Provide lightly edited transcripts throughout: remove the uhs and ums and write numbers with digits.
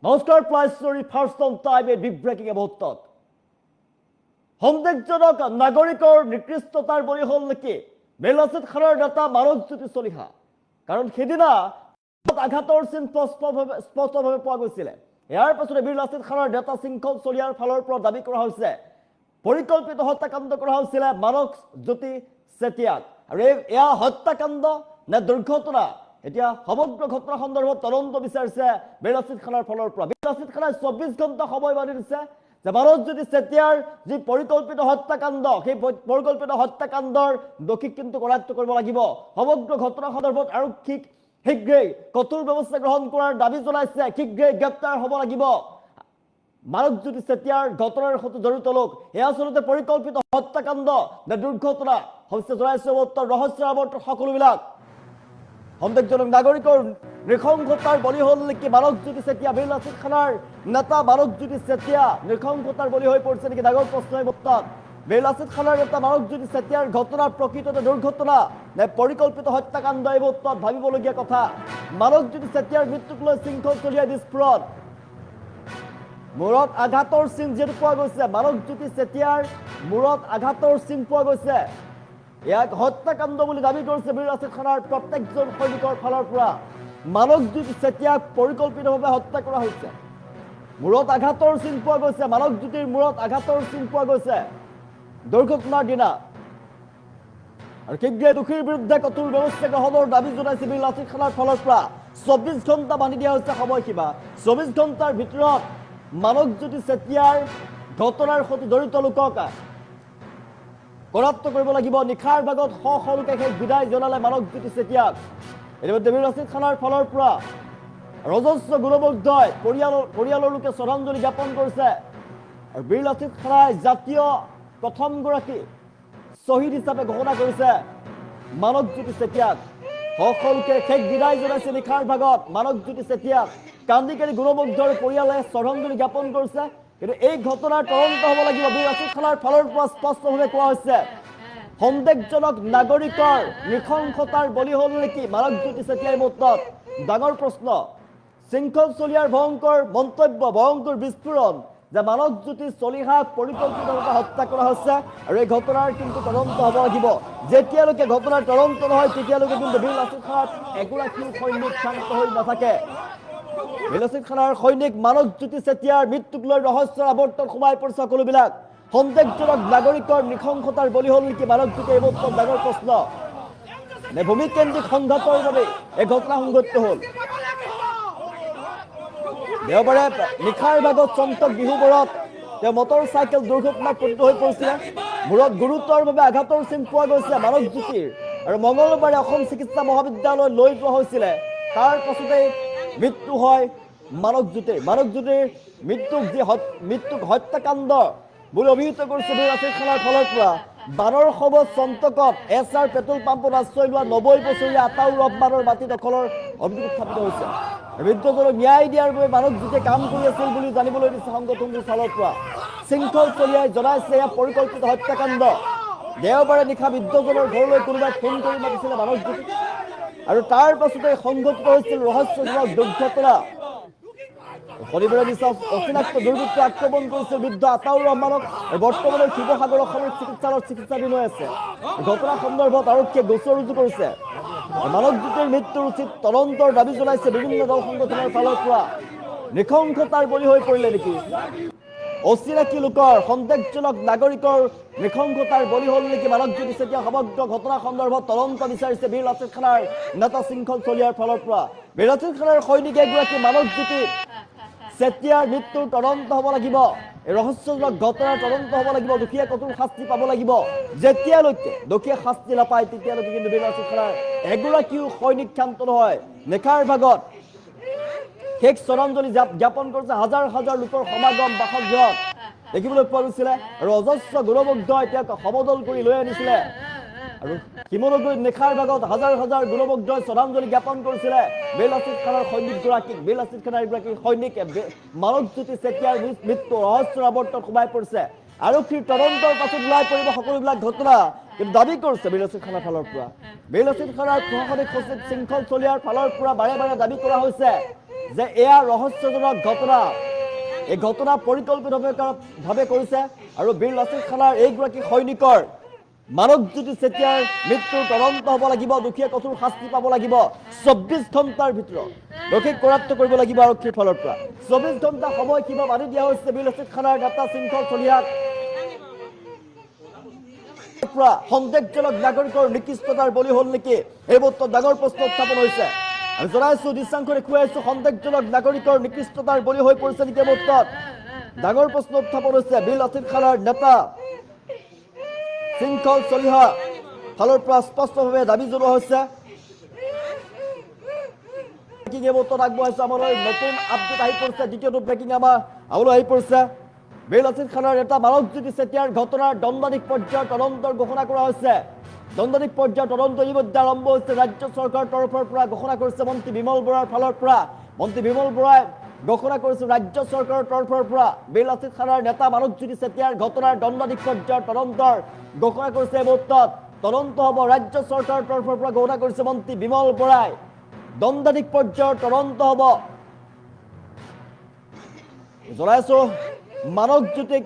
নমস্কাৰ plus story first on time a big breaking মুহূৰ্তত সন্দেহজনক নাগৰিকৰ নিকৃষ্টতাৰ বলি হ'ল নেকি বেলাচিত খানৰ নেতা মানৱজ্যোতি চলিহা কাৰণ সেইদিনা আঘাতৰ চিন স্পষ্টভাৱে পোৱা গৈছিলে ইয়াৰ পাছতে বেলাচিত খানৰ নেতা শৃংখল চলিহাৰ ফালৰ পৰা দাবী কৰা হৈছে পৰিকল্পিত হত্যাকাণ্ড কৰা হৈছিলে মানৱজ্যোতি চেতিয়াক আৰু এয়া হত্যাকাণ্ড নে দুৰ্ঘটনা এতিয়া সমগ্ৰ ঘটনা সন্দৰ্ভত তদন্ত বিচাৰিছে বেলাচিত খানাৰ ফালৰ পৰা বেলাচিত খানাই 24 ঘণ্টা সময় বান্ধি দিছে যে মানৱজ্যোতি চেতিয়াৰ যি পৰিকল্পিত হত্যাকাণ্ড সেই পৰিকল্পিত হত্যাকাণ্ডৰ দোষীক কিন্তু কৰায়ত্ব কৰিব লাগিব সমগ্ৰ ঘটনা সন্দৰ্ভত আৰক্ষীক শীঘ্ৰেই কঠোৰ ব্যৱস্থা গ্ৰহণ কৰাৰ দাবী জনাইছে শীঘ্ৰেই গ্ৰেপ্তাৰ হ'ব লাগিব মানৱজ্যোতি চেতিয়াৰ ঘটনাৰ সৈতে জড়িত লোক এয়া আচলতে পৰিকল্পিত হত্যাকাণ্ড নে দুৰ্ঘটনা হৈছে জনাইছে উত্তৰ ৰহস্যৰ আৱৰ্তন সকলোবিলাক সন্দেহজনক নাগৰিকৰ নৃশংসতাৰ বলি হ'ল নেকি মানৱজ্যোতি চেতিয়া বেলাচিত খানাৰ নেতা মানৱজ্যোতি চেতিয়া নৃশংসতাৰ বলি হৈ পৰিছে নেকি ডাঙৰ প্ৰশ্নই মুক্তাত বেলাচিত খানাৰ নেতা মানৱজ্যোতি চেতিয়াৰ ঘটনা প্ৰকৃততে দুৰ্ঘটনা নে পৰিকল্পিত হত্যাকাণ্ড এই মুহূৰ্তত ভাবিবলগীয়া কথা মানৱজ্যোতি চেতিয়াৰ মৃত্যুক লৈ শৃংখল চলিহা বিস্ফোৰণ মূৰত আঘাতৰ চিন যিহেতু পোৱা গৈছে মানৱজ্যোতি চেতিয়াৰ মূৰত আঘাতৰ চিন পোৱা গৈছে ইয়াক হত্যাকাণ্ড বুলি দাবী কৰিছে বেলাচিত খানাৰ প্ৰত্যেকজন সৈনিকৰ ফালৰ পৰা মানৱজ্যোতি চেতিয়াক পৰিকল্পিতভাৱে হত্যা কৰা হৈছে মূৰত আঘাতৰ চিন পোৱা গৈছে মানৱজ্যোতিৰ মূৰত আঘাতৰ চিন পোৱা গৈছে দুৰ্ঘটনাৰ দিনা আৰু শীঘ্ৰেই দোষীৰ বিৰুদ্ধে কঠোৰ ব্যৱস্থা গ্ৰহণৰ দাবী জনাইছে বেলাচিত খানাৰ ফালৰ পৰা 24 ঘণ্টা বান্ধি দিয়া হৈছে সময়সীমা 24 ঘণ্টাৰ ভিতৰত মানৱজ্যোতি চেতিয়াৰ ঘটনাৰ সৈতে জড়িত লোকক কৰায়ত্ব কৰিব লাগিব নিশাৰ ভাগত শ লোকে সেই বিদায় জনালে মানৱজ্যোতি চেতিয়াক ইতিমধ্যে বেলাচিত খানাৰ ফালৰ পৰা ৰজস্ব গুণমুগ্ধই পৰিয়ালৰ লোকে শ্ৰদ্ধাঞ্জলি জ্ঞাপন কৰিছে আৰু বেলাচিত খানাই জাতীয় প্ৰথমগৰাকী শ্বহীদ হিচাপে ঘোষণা কৰিছে মানৱজ্যোতি চেতিয়াক শ লোকে শেষ বিদায় জনাইছে নিশাৰ ভাগত মানৱজ্যোতি চেতিয়াক কান্দি কান্দি গুণমুগ্ধৰ পৰিয়ালে শ্ৰদ্ধাঞ্জলি জ্ঞাপন কৰিছে কিন্তু এই ঘটনাৰ তদন্ত হ'ব লাগিব বেলাচিত খানাৰ ফালৰ পৰা স্পষ্টভাৱে কোৱা হৈছে সন্দেহজনক নাগৰিকৰ নৃশংসতাৰ বলি হ'ল নেকি মানৱজ্যোতি চেতিয়াৰ মুহূৰ্তত ডাঙৰ প্ৰশ্ন শৃংখল চলিহাৰ ভয়ংকৰ মন্তব্য ভয়ংকৰ বিস্ফোৰণ যে মানৱজ্যোতি চলিহাক পৰিকল্পিতভাৱে হত্যা কৰা হৈছে আৰু এই ঘটনাৰ কিন্তু তদন্ত হ'ব লাগিব যেতিয়ালৈকে ঘটনাৰ তদন্ত নহয় তেতিয়ালৈকে কিন্তু বেলাচিত খানাত এগৰাকীও সৈনিক শান্ত হৈ নাথাকে বেলাচিত খানাৰ সৈনিক মানৱজ্যোতি চেতিয়াৰ মৃত্যুক লৈ ৰহস্যৰ আৱৰ্তন সোমাই পৰিছে সকলোবিলাক সন্দেহজনক নাগৰিকৰ নৃশংসতাৰ বলি হ'ল নেকি মানৱজ্যোতি এই মুহূৰ্তত ডাঙৰ প্ৰশ্ন নে ভূমিকেন্দ্ৰিক সংঘাতৰ বাবে এই ঘটনা সংঘটিত হ'ল দেওবাৰে নিশাৰ ভাগত চন্তক বিহুবোৰত তেওঁ মটৰ চাইকেল দুৰ্ঘটনাত পতিত হৈ পৰিছিলে মূৰত গুৰুতৰভাৱে আঘাতৰ চিন পোৱা গৈছে মানৱজ্যোতিৰ আৰু মঙলবাৰে অসম চিকিৎসা মহাবিদ্যালয় লৈ যোৱা হৈছিলে তাৰ পাছতে মৃত্যু হয় মানৱজ্যোতিৰ মৃত্যুক হত্যাকাণ্ড বুলি অভিহিত কৰিছে বেলাচিত খানাৰ ফালৰ পৰা বানৰ সময়ত চন্তকত SR পেট্ৰল পাম্পত আশ্ৰয় লোৱা 90 বছৰীয়া আতাউৰ ৰহমানৰ মাটি দখলৰ অভিযোগ উত্থাপিত হৈছে মৃতজনক ন্যায় দিয়াৰ বাবে মানৱজ্যোতিয়ে কাম কৰি আছিল বুলি জানিবলৈ দিছে সংগঠনটোৰ ফালৰ পৰা শৃংখল চলিহাই জনাইছে এয়া পৰিকল্পিত হত্যাকাণ্ড দেওবাৰে নিশা মৃতজনৰ ঘৰলৈ কোনোবাই ফোন কৰি মাতিছিলে মানৱজ্যোতি আৰু তাৰ পাছতে সংঘটিত হৈছিল ৰহস্যজনক দুৰ্ঘটনা শনিবাৰে নিশা অচিনাক্ত দুৰ্বৃত্ত আক্ৰমণ কৰিছিল বৃদ্ধ আতাউৰ ৰহমানক বৰ্তমানৰ শিৱসাগৰ অসামৰিক চিকিৎসালয়ত চিকিৎসাধীন হৈ আছে ঘটনা সন্দৰ্ভত আৰক্ষীয়ে গোচৰ ৰুজু কৰিছে মানৱজ্যোতিৰ মৃত্যুৰ উচিত তদন্তৰ দাবী জনাইছে বিভিন্ন দল সংগঠনৰ ফালৰ পৰা নৃশংসতাৰ বলি হৈ পৰিলে নেকি অচিনাকি লোকৰ সন্দেহজনক নাগৰিকৰ নৃশংসতাৰ বলি হ'ল নেকি মানৱজ্যোতি চেতিয়া সমগ্ৰ ঘটনা সন্দৰ্ভত তদন্ত বিচাৰিছে বেলাচিত খানাৰ নেতা শৃংখল চলিহাৰ ফালৰ পৰা বেলাচিত খানাৰ সৈনিক এগৰাকী মানৱজ্যোতি চেতিয়াৰ মৃত্যুৰ তদন্ত হ'ব লাগিব এই ৰহস্যজনক ঘটনাৰ তদন্ত হ'ব লাগিব দোষীয়ে কঠোৰ শাস্তি পাব লাগিব যেতিয়ালৈকে দোষীয়ে শাস্তি নাপায় তেতিয়ালৈকে কিন্তু বেলাচিত খানাৰ এগৰাকীও সৈনিক ক্ষান্ত নহয় নিশাৰ ভাগত শেষ শ্ৰদ্ধাঞ্জলি জ্ঞাপন কৰিছে হাজাৰ হাজাৰ লোকৰ সমাগম বাসগৃহত দেখিবলৈ পোৱা গৈছিলে আৰু অজস্ৰ গুণমুগ্ধই তেওঁক সমদল কৰি লৈ আনিছিলে আৰু শিমলুগুৰিত নিশাৰ ভাগত হাজাৰ হাজাৰ গুণমুগ্ধই শ্ৰদ্ধাঞ্জলি জ্ঞাপন কৰিছিলে বেলাচিত খানাৰ সৈনিকগৰাকীক বেলাচিত খানাৰ এগৰাকী সৈনিক মানৱজ্যোতি চেতিয়াৰ মৃত্যু ৰহস্যৰ আৱৰ্তন সোমাই পৰিছে আৰক্ষীৰ তদন্তৰ পাছত ওলাই পৰিব সকলোবিলাক ঘটনা কিন্তু দাবী কৰিছে বেলাচিত খানাৰ ফালৰ পৰা বেলাচিত খানাৰ প্ৰশাসনিক সচিব শৃংখল চলিহাৰ ফালৰ পৰা বাৰে বাৰে দাবী কৰা হৈছে যে এয়া ৰহস্যজনক ঘটনা এই ঘটনা পৰিকল্পিতভাৱে কৰিছে আৰু বীৰ লাচিত খানাৰ এইগৰাকী সৈনিকৰ মানৱজ্যোতি চেতিয়াৰ মৃত্যুৰ তদন্ত হ'ব লাগিব দুখীয়া কঠোৰ শাস্তি পাব লাগিব 24 ঘণ্টাৰ ভিতৰত দোষীক কৰায়ত্ব কৰিব লাগিব আৰক্ষীৰ ফালৰ পৰা 24 ঘণ্টা সময় কিবা বান্ধি দিয়া হৈছে বীৰ লাচিত খানাৰ নেতা শৃংখল চলিহাক সন্দেহজনক নাগৰিকৰ নিকৃষ্টতাৰ বলি হ'ল নেকি এই মুহূৰ্তত ডাঙৰ প্ৰশ্ন উত্থাপন হৈছে আমি জনাইছো দৃশ্যাংশ দেখুৱাইছো সন্দেহজনক নাগৰিকৰ নিকৃষ্টতাৰ বলি হৈ পৰিছে নেকি মুহূৰ্তত ডাঙৰ প্ৰশ্ন উত্থাপন হৈছে বীৰ লাচিত খানাৰ নেতা শৃংখল চলিহা ফালৰ পৰা স্পষ্টভাৱে দাবী জনোৱা হৈছে ব্ৰেকিং এই মুহূৰ্তত আগবঢ়াইছে আমালৈ নতুন আপডেট আহি পৰিছে দ্বিতীয়টো ব্ৰেকিং আমাৰ আমালৈ আহি পৰিছে বীৰ লাচিত খানাৰ নেতা মানৱজ্যোতি চেতিয়াৰ ঘটনাৰ দণ্ডাধীশ পৰ্যায়ৰ তদন্তৰ ঘোষণা কৰা হৈছে দণ্ডাধীশ পৰ্যায়ৰ তদন্ত ইতিমধ্যে আৰম্ভ হৈছে ৰাজ্য চৰকাৰৰ তৰফৰ পৰা ঘোষণা কৰিছে মন্ত্ৰী বিমল বৰাৰ ফালৰ পৰা মন্ত্ৰী বিমল বৰাই ঘোষণা কৰিছে ৰাজ্য চৰকাৰৰ তৰফৰ পৰা বীৰ লাচিত খানাৰ নেতা মানৱজ্যোতি চেতিয়াৰ ঘটনাৰ দণ্ডাধীশ পৰ্যায়ৰ তদন্তৰ ঘোষণা কৰিছে এই মুহূৰ্তত তদন্ত হ'ব ৰাজ্য চৰকাৰৰ তৰফৰ পৰা ঘোষণা কৰিছে মন্ত্ৰী বিমল বৰাই দণ্ডাধীশ পৰ্যায়ৰ তদন্ত হ'ব জনাইছো মানৱজ্যোতি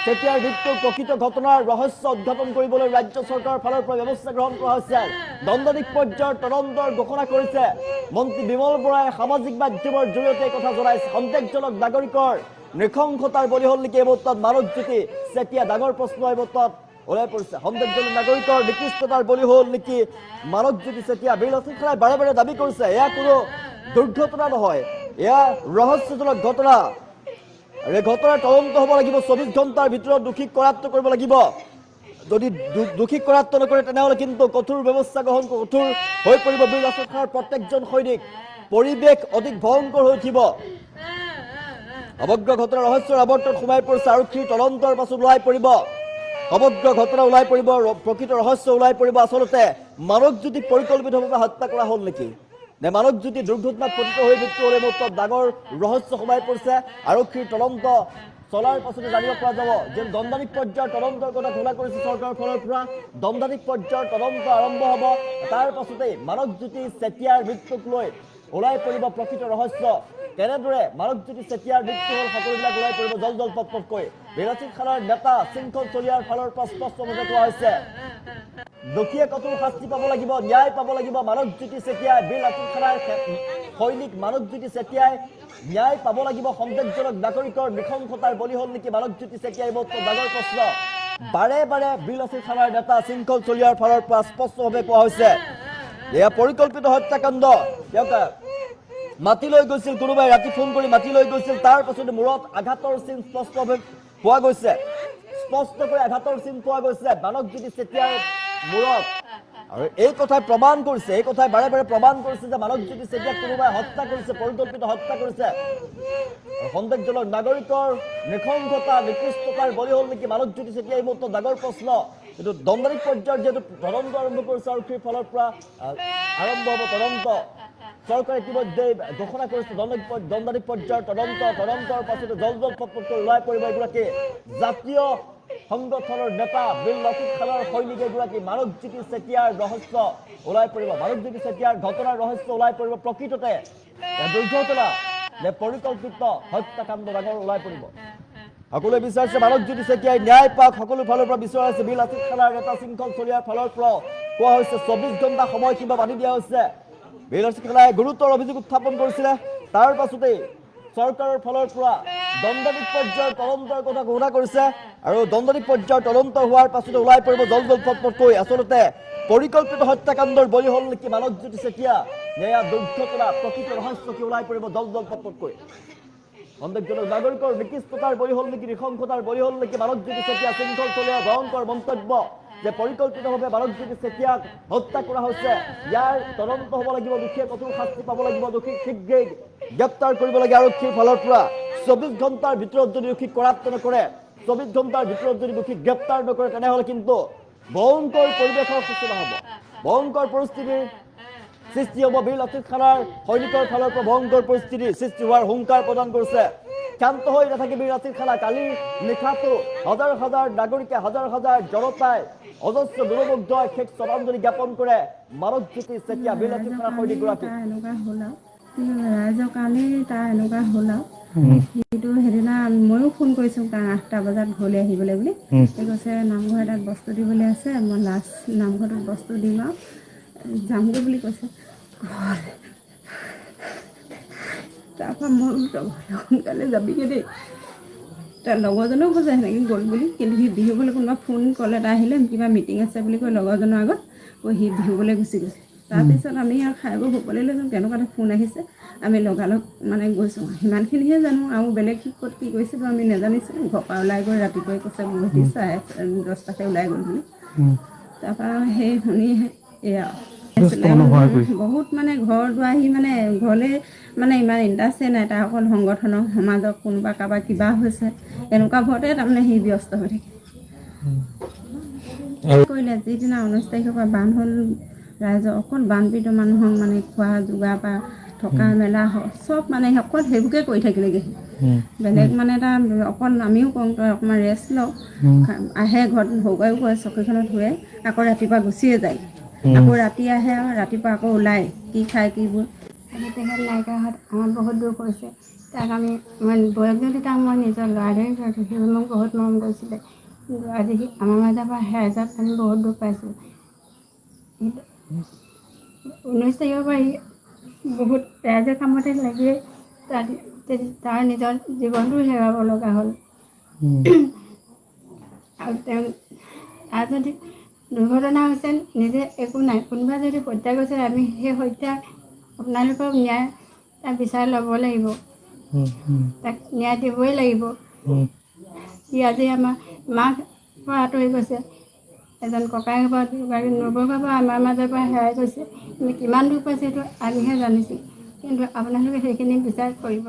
চেতিয়াৰ মৃত্যুৰ প্ৰকৃত ঘটনাৰ ৰহস্য উদ্ঘাটন কৰিবলৈ ৰাজ্য চৰকাৰৰ ফালৰ পৰা ব্যৱস্থা গ্ৰহণ কৰা হৈছে দণ্ডাধীশ পৰ্যায়ৰ তদন্তৰ ঘোষণা কৰিছে মন্ত্ৰী বিমল বৰাই সামাজিক মাধ্যমৰ জৰিয়তে কথা জনাইছে সন্দেহজনক নাগৰিকৰ নৃশংসতাৰ বলি হ'ল নেকি এই মুহূৰ্তত মানৱজ্যোতি চেতিয়া ডাঙৰ প্ৰশ্ন এই মুহূৰ্তত ওলাই পৰিছে সন্দেহজনক নাগৰিকৰ নিকৃষ্টতাৰ বলি হ'ল নেকি মানৱজ্যোতি চেতিয়া বীৰ লাচিত খানাই বাৰে বাৰে দাবী কৰিছে এয়া কোনো দুৰ্ঘটনা নহয় এয়া ৰহস্যজনক ঘটনা এই ঘটনাৰ তদন্ত হ'ব লাগিব 24 ঘণ্টাৰ ভিতৰত দোষীক কৰায়ত্ব কৰিব লাগিব যদি দোষীক কৰায়ত্ব নকৰে তেনেহ'লে কিন্তু কঠোৰ ব্যৱস্থা গ্ৰহণ কঠোৰ হৈ পৰিব বীৰ লাচিত খানাৰ প্ৰত্যেকজন সৈনিক পৰিৱেশ অধিক ভয়ংকৰ হৈ উঠিব সমগ্ৰ ঘটনাৰ ৰহস্যৰ আৱৰ্তত সোমাই পৰিছে আৰক্ষীৰ তদন্তৰ পাছত ওলাই পৰিব সমগ্ৰ ঘটনা ওলাই পৰিব প্ৰকৃত ৰহস্য ওলাই পৰিব আচলতে মানৱজ্যোতিক পৰিকল্পিতভাৱে হত্যা কৰা হ'ল নেকি নে মানৱজ্যোতি দুৰ্ঘটনাত পতিত হৈ মৃত্যু হ'লে মুহূৰ্তত ডাঙৰ ৰহস্য সোমাই পৰিছে আৰক্ষীৰ তদন্ত চলাৰ পাছতে জানিব পৰা যাব যে দণ্ডাধীশ পৰ্যায়ৰ তদন্তৰ কথা ঘোষণা কৰিছে চৰকাৰৰ ফালৰ পৰা দণ্ডাধীশ পৰ্যায়ৰ তদন্ত আৰম্ভ হ'ব তাৰ পাছতেই মানৱজ্যোতি চেতিয়াৰ মৃত্যুক লৈ ওলাই পৰিব প্ৰকৃত ৰহস্য কেনেদৰে মানৱজ্যোতি চেতিয়াৰ মৃত্যু হ'ল সকলোবিলাক ওলাই পৰিব জল পটকৈ বীৰ লাচিত খানাৰ নেতা শৃংখল চলিহাৰ ফালৰ পৰা স্পষ্টভাৱে কোৱা হৈছে দোষীয়ে কঠোৰ শাস্তি পাব লাগিব ন্যায় পাব লাগিব মানৱজ্যোতি চেতিয়াই বীৰ লাচিত খানাৰ সৈনিক মানৱজ্যোতি চেতিয়াই ন্যায় পাব লাগিব সন্দেহজনক নাগৰিকৰ নৃশংসতাৰ বলি হ'ল নেকি মানৱজ্যোতি চেতিয়াই মুহূৰ্তত ডাঙৰ প্ৰশ্ন বাৰে বাৰে বীৰ লাচিত খানাৰ নেতা শৃংখল চলিহাৰ ফালৰ পৰা স্পষ্টভাৱে কোৱা হৈছে এয়া পৰিকল্পিত হত্যাকাণ্ড তেওঁক মাতি লৈ গৈছিল কোনোবাই ৰাতি ফোন কৰি মাতি লৈ গৈছিল তাৰ পাছতে মূৰত আঘাতৰ চিন স্পষ্টভাৱে পোৱা গৈছে স্পষ্টকৈ আঘাতৰ চিন পোৱা গৈছে মানৱজ্যোতি চেতিয়াৰ মূৰত আৰু এই কথাই প্ৰমাণ কৰিছে এই কথাই বাৰে বাৰে প্ৰমাণ কৰিছে যে মানৱজ্যোতি চেতিয়াক কোনোবাই হত্যা কৰিছে পৰিকল্পিত হত্যা কৰিছে সন্দেহজনক নাগৰিকৰ নৃশংসতা নিকৃষ্টতাৰ বলি হ'ল নেকি মানৱজ্যোতি চেতিয়া এই মুহূৰ্তত ডাঙৰ প্ৰশ্ন কিন্তু দণ্ডাধীশ পৰ্যায়ৰ যিহেতু তদন্ত আৰম্ভ কৰিছে আৰক্ষীৰ ফালৰ পৰা আৰম্ভ হ'ব তদন্ত চৰকাৰে ইতিমধ্যে ঘোষণা কৰিছে দণ্ডাধীশ পৰ্যায়ৰ তদন্তৰ পাছতে জল পটকৈ ওলাই পৰিব এগৰাকী জাতীয় সংগঠনৰ নেতা বীৰ লাচিত খানাৰ সৈনিক এগৰাকী মানৱজ্যোতি চেতিয়াৰ ৰহস্য ওলাই পৰিব মানৱজ্যোতি চেতিয়াৰ ঘটনাৰ ৰহস্য ওলাই পৰিব প্ৰকৃততে দুৰ্ঘটনা নে পৰিকল্পিত হত্যাকাণ্ড ডাঙৰ ওলাই পৰিব সকলোৱে বিচাৰিছে মানৱজ্যোতি চেতিয়াই ন্যায় পাওক সকলো ফালৰ পৰা বিচৰা হৈছে বীৰ লাচিত খানাৰ নেতা শৃংখল চলিহাৰ ফালৰ পৰা কোৱা হৈছে 24 ঘণ্টা সময়সীমা বান্ধি দিয়া হৈছে বীৰ লাচিত খানাই গুৰুতৰ অভিযোগ উত্থাপন কৰিছিলে তাৰ পাছতেই চৰকাৰৰ ফালৰ পৰা দণ্ডাধীশ পৰ্যায়ৰ তদন্তৰ কথা ঘোষণা কৰিছে আৰু দণ্ডাধীশ পৰ্যায়ৰ তদন্ত হোৱাৰ পাছতে ওলাই পৰিব জল পটকৈ আচলতে পৰিকল্পিত হত্যাকাণ্ডৰ বলি হ'ল নেকি মানৱজ্যোতি চেতিয়া ন্যায় দুৰ্ঘটনা প্ৰকৃত ৰহস্য কি ওলাই পৰিব জল পটকৈ সন্দেহজনক নাগৰিকৰ নিকৃষ্টতাৰ বলি হ'ল নেকি নৃশংসতাৰ বলি হ'ল নেকি মানৱজ্যোতি চেতিয়া শৃংখল চলিহাৰ ভয়ংকৰ মন্তব্য যে পৰিকল্পিতভাৱে মানৱজ্যোতি চেতিয়াক হত্যা কৰা হৈছে ইয়াৰ তদন্ত হ'ব লাগিব দোষীয়ে কঠোৰ শাস্তি পাব লাগিব দোষীক শীঘ্ৰেই গ্ৰেপ্তাৰ কৰিব লাগে আৰক্ষীৰ ফালৰ পৰা 24 ঘণ্টাৰ ভিতৰত যদি দোষীক কৰায়ত্ব নকৰে 24 ঘণ্টাৰ ভিতৰত যদি দোষীক গ্ৰেপ্তাৰ নকৰে তেনেহ'লে কিন্তু ভয়ংকৰ পৰিৱেশৰ সৃষ্টি হ'ব ভয়ংকৰ পৰিস্থিতিৰ সৃষ্টি হ'ব বীৰ লাচিত খানাৰ সৈনিকৰ ফালৰ পৰা ভয়ংকৰ পৰিস্থিতিৰ সৃষ্টি হোৱাৰ হুংকাৰ প্ৰদান কৰিছে ক্ষান্ত হৈ নাথাকে বীৰ লাচিত খানা কালি নিশাটো হাজাৰ হাজাৰ নাগৰিকে হাজাৰ হাজাৰ জনতাই অজস্ৰ দুৰমুগ্ধ শেষ শ্ৰদ্ধাঞ্জলি জ্ঞাপন কৰে মানৱজ্যোতি চেতিয়া বীৰ লাচিত খানাৰ সৈনিকগৰাকী ৰাইজৰ কাৰণেই তাৰ এনেকুৱা হ'ল আৰু সেইটো সেইদিনা ময়ো ফোন কৰিছোঁ কাৰণ 8টা বজাত ঘৰলৈ আহিবলৈ বুলি সি কৈছে নামঘৰ এটাত বস্তু দিবলৈ আছে মই লাষ্ট নামঘৰটোত বস্তু দিম আৰু যামগৈ বুলি কৈছে ঘৰলৈ তাৰপৰা মই সোনকালে যাবিগৈ দেই তাৰ লগৰজনেও কৈছে সেনেকৈ গ'ল বুলি কিন্তু সি বিহুবলৈ কোনোবা ফোন কল এটা আহিলে কিবা মিটিং আছে বুলি কৈ লগৰজনৰ আগত সি বিহুবলৈ গুচি গৈছে তাৰপিছত আমি আৰু খাই বৈ শুবলৈ লৈছোঁ তেনেকুৱা এটা ফোন আহিছে আমি লগালগ মানে গৈছোঁ সিমানখিনিহে জানো আৰু বেলেগ সি ক'ত কি কৰিছিলোঁ আমি নাজানিছিলোঁ ঘৰৰ পৰা ওলাই গৈ ৰাতিপুৱাই কৈছে গুৱাহাটী 10:30 ওলাই গ'ল বুলি তাৰপৰা সেই শুনিহে এয়া বহুত মানে ঘৰ দুৱাৰ সি মানে ঘৰলৈ মানে ইমান ইণ্টাৰেষ্টে নাই তাৰ অকল সংগঠনৰ সমাজক কোনোবা কাৰোবাৰ কিবা হৈছে এনেকুৱা ঘৰতে তাৰমানে সি ব্যস্ত হৈ থাকে কৰিলে যিদিনা 19 তাৰিখৰ পৰা বান হ'ল ৰাইজৰ অকল বানপীড়িত মানুহক মানে খোৱা যোগাৰ পৰা থকা মেলা চব মানে অকল সেইবোৰকে কৰি থাকিলেগৈ বেলেগ মানে তাৰ অকল আমিও কওঁ তই অকণমান ৰেষ্ট লওঁ আহে ঘৰত সৰুবাইও কয় চকীখনত শুৱে আকৌ ৰাতিপুৱা গুচিয়ে যায় আকৌ ৰাতি আহে আৰু ৰাতিপুৱা আকৌ ওলায় কি খায় কিবোৰ আজি তেখেত নাইকিয়াহঁত আমাৰ বহুত দুখ হৈছে তাক আমি বয়সজনী তাক মই নিজৰ ল'ৰাদৰে কৰিছোঁ সি মোক বহুত মৰম কৰিছিলে কিন্তু আজি আমাৰ মাজৰ পৰা হেৰাই যোৱাত আমি বহুত দুখ পাইছোঁ 19 তাৰিখৰ পৰা বহুত ৰাইজৰ কামতে লাগিয়ে তাৰ নিজৰ জীৱনটো হেৰুৱাব লগা হ'ল আৰু তেওঁ তাৰ যদি দুৰ্ঘটনা হৈছে নিজে একো নাই কোনোবা যদি হত্যা কৰিছে আমি সেই হত্যা আপোনালোকক ন্যায় তাক বিচাৰি ল'ব লাগিব তাক ন্যায় দিবই লাগিব সি আজি আমাৰ মাক পৰা আঁতৰি গৈছে এজন ককায়েকৰ পৰা নৱকৰ পৰা আমাৰ মাজৰ পৰা হেৰাই গৈছে আমি কিমান দুখ পাইছোঁ সেইটো আমিহে জানিছোঁ কিন্তু আপোনালোকে সেইখিনি বিচাৰ কৰিব